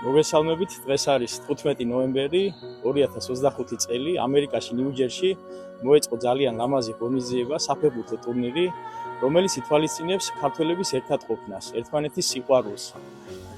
მოგესალმებით, დღეს არის 15 ნოემბერი 2025 წელი. ამერიკაში ნიუ-ჯერსში მოეწყო ძალიან ლამაზი ღონისძიება, საფეხბურთო ტურნირი, რომელიც ითვალისწინებს ქართველების ერთად ყოფნას, ერთმანეთის სიყვარულს,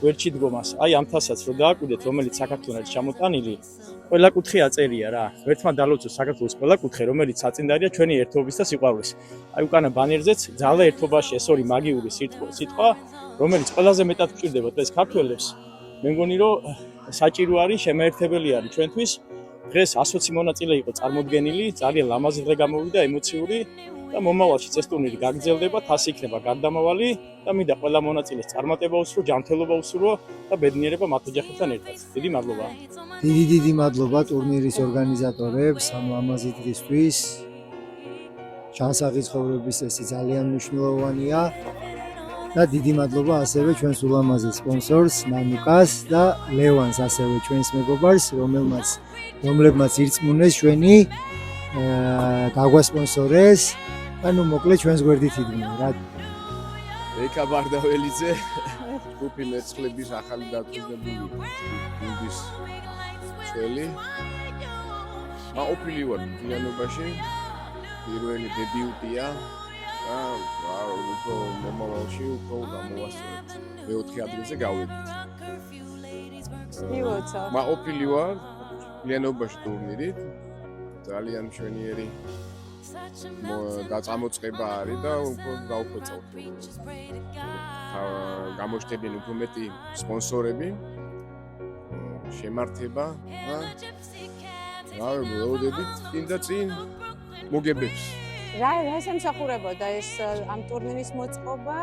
გვერდში დგომას. აი ამ თასაც რო დააკვირდეთ, რომელიც საქართველოს ჩამოტანილი, ყველა კუთხე აწერია რა. ერთმა დალოცოს საქართველოს ყველა კუთხე, რომელიც საწინდარია ჩვენი ერთობის და სიყვარულის. აი უკანა ბანერზეც ძალა ერთობაში ეს ორი მაგიური სიტყვა, რომელიც ყველაზე მეტად გვჭირდება დღეს ქართველებს. მე მგონი რომ საჭირო არის, შემაერთებელი არის ჩვენთვის. დღეს 120 მონაწილე იყო წარმოდგენილი, ძალიან ლამაზი დღე გამოვიდა, ემოციური და მომავალშიც ეს ტურნირი გაგრძელდება, თასი იქნება გარდამავალი და მინდა ყველა მონაწილეს წარმატება უსურვო, ჯანმრთელობა უსურვო და ბედნიერება მათ ოჯახებთან ერთად. დიდი მადლობა. დიდი მადლობა ტურნირის ორგანიზატორებს ამ ლამაზი დღისთვის. ჩანსაღი ცხოვრების წესი ძალიან მნიშვნელოვანია. და დიდი მადლობა ასევე ჩვენს ულამაზე სპონსორს ნანუკას და ლევანს ასევე ჩვენს მეგობარს რომლებმაც ირწმუნეს ჩვენი დაგვასპონსორეს ანუ მოკლედ ჩვენს გვერდით იდგნენ რა ეკა ბარდაველიძე ჯგუფი მეცხრების ახალი დაწესებული გუნდის წელი მაყოფილი ვარ მთლიანობაში პირველი დებიუტია უფრო მომავალში უფრო გამოვასწორებთ. მე-4 ადგილზე გავედით. მაყოფილი ვარ მთლიანობაში ტურნირით. ძალიან მშვენიერი დაწამოწყება არის და უფრო გავხოცავთ. გამოჩნდნენ უფრო მეტი სპონსორები, შემართება და ველოდებით წინ და წინ მოგებებს. რა შემსახურებოდა ეს ამ ტურნირის მოწყობა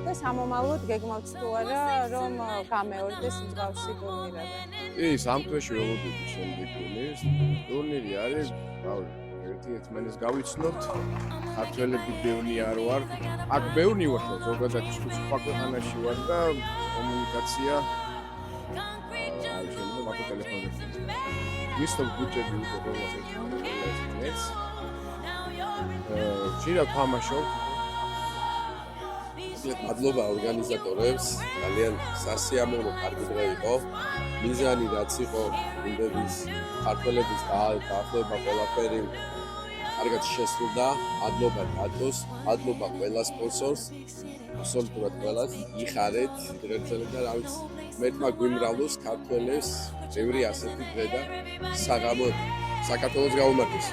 და სამომავლოდ გეგმავთ თუ არა რომ გამეორდეს მსგავსი ტურნირები? სამ თვეში ველოდები შემდეგ ტურნირი არის, ერთმანეთს გავიცნობთ, ქართველები ბევრი არ ვარ, აქ ბევრი ვარ, ზოგადად სხვა ქვეყანაში ვარ და კომუნიკაცია შეიძლება მარტო ტელეფონზე. მისთო ბუჯეტი უკვე ყველაზე ერთმანეთს შეიძლება თამაშობ. მადლობა ორგანიზატორებს, ძალიან სასიამოვნო კარგი დღე იყო. მიზანი რაც იყო, გუნდების ქართველების დაახლოება ყველაფერი კარგად შესრულდა. მადლობა დათოს, მადლობა ყველა სპონსორს, აბსოლუტურად ყველას. იხარეთ, დღეწელად და რა ვიცი, მეტმა გვიმრავლოს ქართველებს ბევრი ასეთი დღე და საღამო საქართველოს გაუმართოს.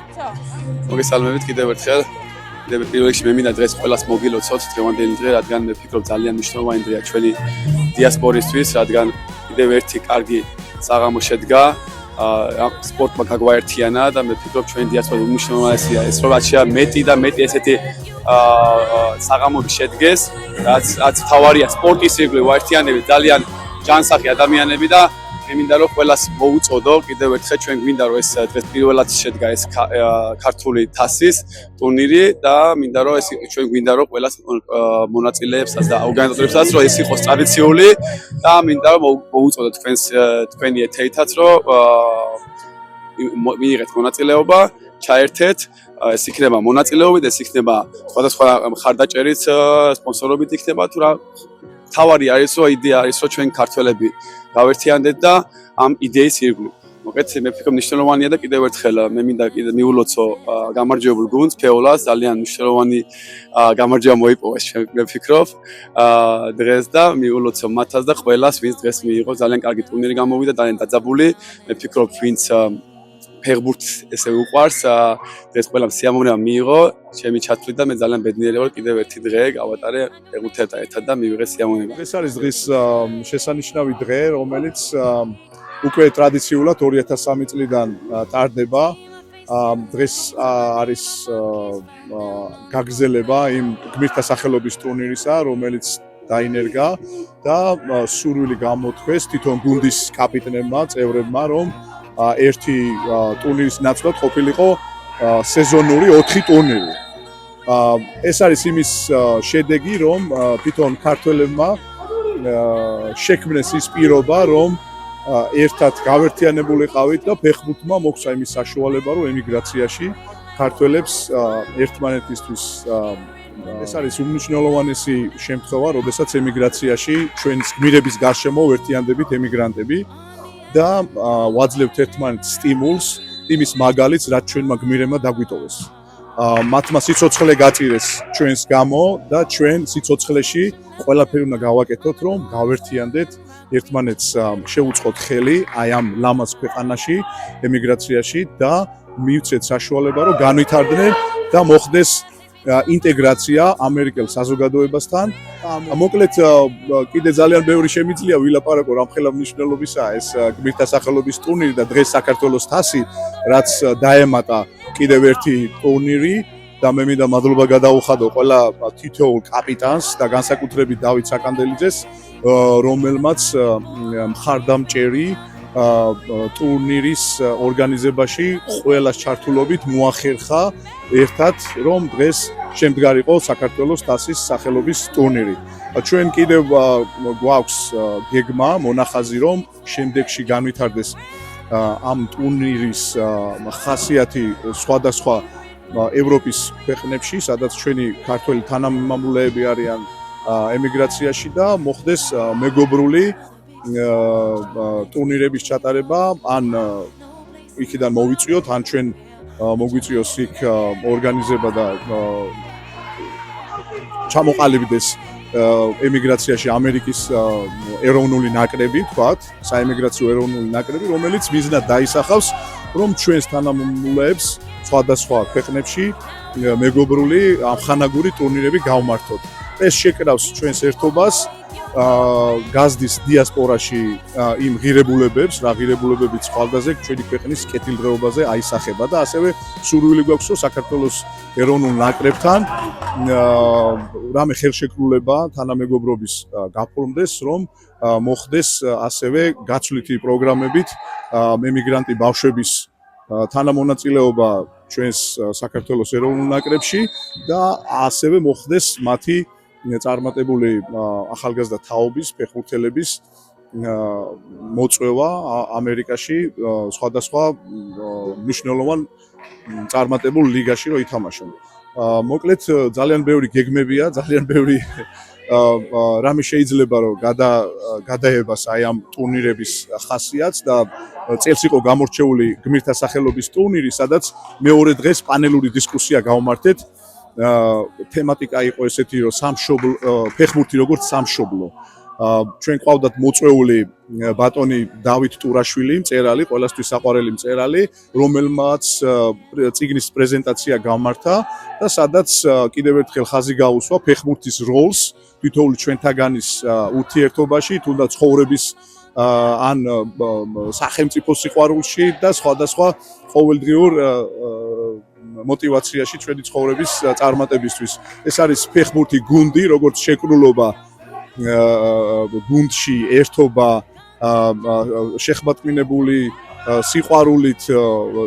მოგესალმებით კიდევ ერთხელ. პირველ რიგში მე მინდა დღეს ყველას მოგილოცოთ დღევანდელი დღე, რადგან მე ვფიქრობ ძალიან მნიშვნელოვანი დღეა ჩვენი დიასპორისთვის, რადგან კიდევ ერთი კარგი საღამო შედგა. სპორტმა გაგვაერთიანა და მე ვფიქრობ ჩვენი დიასპორა უმნიშვნელოვანესია ეს რომ რაშია მეტი და მეტი ესეთი საღამოები შედგეს, რაც თავარია სპორტის ირგვლივ ვაერთიანებით ძალიან ჯანსაღი ადამიანები და მე მინდა რომ ყველას მოუწოდო კიდევ ერთხელ ჩვენ გვინდა რომ ეს დღეს პირველად შედგა ეს ქართული თასის ტურნირი და მინდა რომ ეს ჩვენ გვინდა რომ ყველას მონაწილეებსაც და ორგანიზატორებსაც რომ ეს იყოს ტრადიციული და მინდა რომ მოუწოდოთ თქვენი ეთეითაც რომ მიიღეთ მონაწილეობა, ჩაერთეთ, ეს იქნება მონაწილეობით, ეს იქნება სხვადასხვა მხარდაჭერით, სპონსორობით იქნება თუ რა თავარი არის რომ იდეა არის რომ ჩვენ ქართველები გავერთიანდეთ და ამ იდეის ირგვლივ. მოკლედ მე ვფიქრობ მნიშვნელოვანია და კიდევ ერთხელ მე მინდა კიდე მიულოცო გამარჯვებულ გუნდს ფეოლას, ძალიან მნიშვნელოვანი გამარჯვება მოიპოვა მე ვფიქრობ დღეს და მიულოცო მათაც და ყველას ვინც დღეს მიიღო ძალიან კარგი ტურნირი გამოვიდა, ძალიან დაძაბული. მე ვფიქრობ ვინც ფეხბურთს ესე უყვარს, დღეს ყველამ სიამოვნება მიიღო, ჩემი ჩათვლით და მე ძალიან ბედნიერი ვარ კიდევ ერთი დღე გავატარე ფეხბურთთან ერთად და მივიღე სიამოვნება. ეს არის დღის შესანიშნავი დღე, რომელიც უკვე ტრადიციულად 2003 წლიდან ტარდება. დღეს არის გაგრძელება იმ გმირთა სახელობის ტურნირისა, რომელიც დაინერგა და სურვილი გამოთქვეს თვითონ გუნდის კაპიტნებმა, წევრებმა, რომ ერთი ტურნირის ნაცვლად ყოფილიყო სეზონური 4 ტურნირი. ეს არის იმის შედეგი, რომ თვითონ ქართველებმა შექმნეს ის პირობა, რომ ერთად გავერთიანებულიყავით და ფეხბურთმა მოგვცა იმის საშუალება, რომ ემიგრაციაში ქართველებს ერთმანეთისთვის ეს არის უმნიშვნელოვანესი შემთხვევა, როდესაც ემიგრაციაში ჩვენს გმირების გარშემო ერთიანდებით ემიგრანტები და ვაძლევთ ერთმანეთს სტიმულს, იმის მაგალითს, რაც ჩვენმა გმირებმა დაგვიტოვეს. მათმა სიცოცხლე გაწირეს ჩვენს გამო და ჩვენ სიცოცხლეში ყველაფერი უნდა გავაკეთოთ, რომ გავერთიანდეთ, ერთმანეთს შევუწყოთ ხელი აი ამ ლამაზ ქვეყანაში, ემიგრაციაში და მივცეთ საშუალება, რომ განვითარდნენ და მოხდეს ინტეგრაცია ამერიკელ საზოგადოებასთან. მოკლედ კიდე ძალიან ბევრი შემიძლია ვილაპარაკო რამხელა მნიშვნელობისაა ეს გმირთა სახელობის ტურნირი და დღეს საქართველოს თასი, რაც დაემატა კიდევ ერთი ტურნირი და მე მინდა მადლობა გადაუხადო ყველა თითოეულ კაპიტანს და განსაკუთრებით დავით საკანდელიძეს, რომელმაც მხარდამჭერი ტურნირის ორგანიზებაში ყველას ჩართულობით მოახერხა ერთად, რომ დღეს შემდგარიყო საქართველოს თასის სახელობის ტურნირი. ჩვენ კიდევ გვაქვს გეგმა, მონახაზი, რომ შემდეგში განვითარდეს ამ ტურნირის ხასიათი სხვადასხვა ევროპის ქვეყნებში, სადაც ჩვენი ქართველი თანამემამულეები არიან ემიგრაციაში და მოხდეს მეგობრული ტურნირების ჩატარება, ან იქიდან მოვიწვიოთ, ან ჩვენ მოგვიწვიოს იქ ორგანიზება და ჩამოყალიბდეს ემიგრაციაში ამერიკის ეროვნული ნაკრები, თქვათ, საემიგრაციო ეროვნული ნაკრები, რომელიც მიზნად დაისახავს, რომ ჩვენს თანამემამულეებს სხვადასხვა ქვეყნებში მეგობრული ამხანაგური ტურნირები გავმართოთ. ეს შეკრავს ჩვენს ერთობას, გაზდის დიასპორაში იმ ღირებულებებს, რა ღირებულებებიც ხვალდაზე ჩვენი ქვეყნის კეთილდღეობაზე აისახება და ასევე სურვილი გვაქვს, რომ საქართველოს ეროვნულ ნაკრებთან რამე ხელშეკრულება თანამეგობრობის გაფორმდეს, რომ მოხდეს ასევე გაცვლითი პროგრამებით ემიგრანტი ბავშვების თანამონაწილეობა ჩვენს საქართველოს ეროვნულ ნაკრებში და ასევე მოხდეს მათი წარმატებული ახალგაზრდა თაობის ფეხბურთელების მოწვევა ამერიკაში სხვადასხვა მნიშვნელოვან წარმატებულ ლიგაში რომ ითამაშონ. მოკლედ ძალიან ბევრი გეგმებია, ძალიან ბევრი რამე შეიძლება რომ გადაებას აი ამ ტურნირების ხასიათს და წელს იყო გამორჩეული გმირთა სახელობის ტურნირი, სადაც მეორე დღეს პანელური დისკუსია გავმართეთ. თემატიკა იყო ესეთი, რომ სამშობლო ფეხბურთი როგორც სამშობლო. ჩვენ ყავდათ მოწვეული ბატონი დავით ტურაშვილი, მწერალი, ყველასთვის საყვარელი მწერალი, რომელმაც წიგნის პრეზენტაცია გამართა და სადაც კიდევ ერთხელ ხაზი გაუსვა ფეხბურთის როლს თითოეული ჩვენთაგანის ურთიერთობაში, თუნდაც ცხოვრების ან სახელმწიფო სიყვარულში და სხვადასხვა ყოველდღიურ мотиваციაში ჩვენი ცხოვრების წარმატებისთვის. ეს არის ფეხბურთი გუნდი, როგორც შეკრულობა გუნდში ერთობა შეხმატკინებული სიყვარულით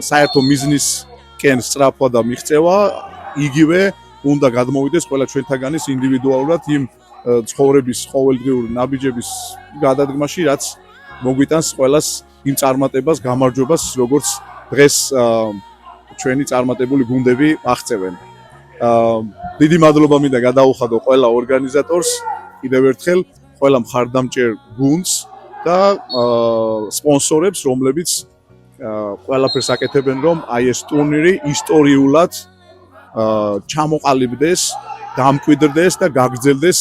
საერთო მიზნისკენ სწრაფვა და მიღწევა, იგივე უნდა გადმოვიდეს ყველა ჩვენთაგანის ინდივიდუალურად იმ ცხოვრების ყოველდღიური ნაბიჯების გადადგმაში, რაც მოგვიტანს ყველას იმ წარმატებას, გამარჯვებას, როგორც დღეს ჩვენი წარმატებული გუნდები აღწევენ. დიდი მადლობა მინდა გადაუხადო ყველა ორგანიზატორს, კიდევ ერთხელ ყველა მხარდამჭერ გუნდს და სპონსორებს, რომლებიც ყველაფერს აკეთებენ, რომ აი ეს ტურნირი ისტორიულად ჩამოყალიბდეს, დამკვიდრდეს და გაგრძელდეს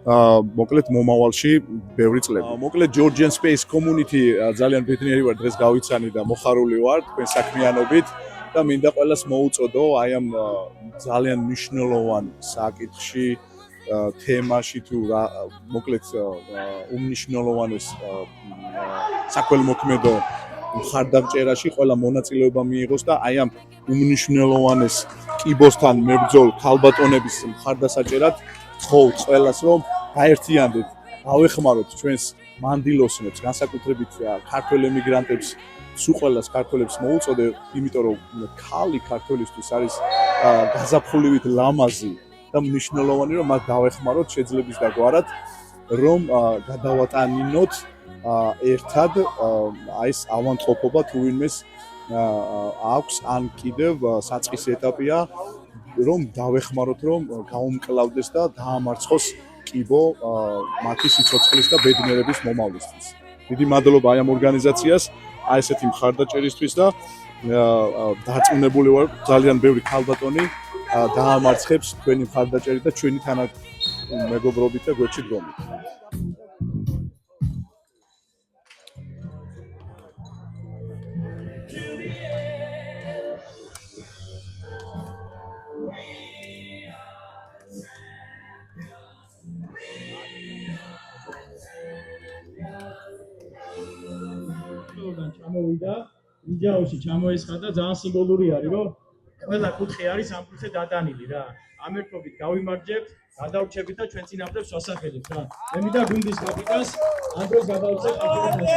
მოკლედ მომავალში ბევრი წლები. მოკლედ Georgian Space Community ძალიან ბედნიერი ვარ დღეს გავიცანი და მოხარული ვარ თქვენ საქმიანობით და მინდა ყველას მოუწოდო აი ამ ძალიან მნიშვნელოვან საკითხში თემაში თუ მოკლედ უმნიშვნელოვანეს საქველმოქმედო მხარდამჭერაში ყველა მონაწილეობა მიიღოს და აი ამ უმნიშვნელოვანეს კიბოსთან მებრძოლ ქალბატონების მხარდასაჭერად ვთხოვთ ყველას რომ გაერთიანდეთ, გავეხმაროთ ჩვენს მანდილოსნებს, განსაკუთრებით ქართველ ემიგრანტებს, სულ ყველას ქართველებს მოუწოდე, იმიტომ რომ ქალი ქართველისთვის არის გაზაფხულივით ლამაზი და მნიშვნელოვანი, რომ მათ გავეხმაროთ შეძლების დაგვარად, რომ გადავატანინოთ ერთად აი ეს ავანტყოფობა თუ ვინმეს აქვს ან კიდევ საწყის ეტაპია რომ დავეხმაროთ რომ გაუმკლავდეს და დაამარცხოს კიბო მათი სიცოცხლის და ბედნიერების მომავლისთვის. დიდი მადლობა აი ამ ორგანიზაციას, აი ესეთი მხარდაჭერისთვის და დარწმუნებული ვარ ძალიან ბევრი ქალბატონი დაამარცხებს თქვენი მხარდაჭერით და ჩვენი თანამეგობრობით და გვერდში დგომით. ჩამოვიდა, ვიდეოში ჩამოესხა და ძალიან სიმბოლური არის, რომ ყველა კუთხე არის ამ კუთხე დადანილი რა. ამ ერთობით გავიმარჯვებთ, გადავრჩებით და ჩვენ წინაპრებს ვასახელებთ რა. მე მინდა გუნდის კაპიტანს ამ დროს გადავწევ კაპიტანს.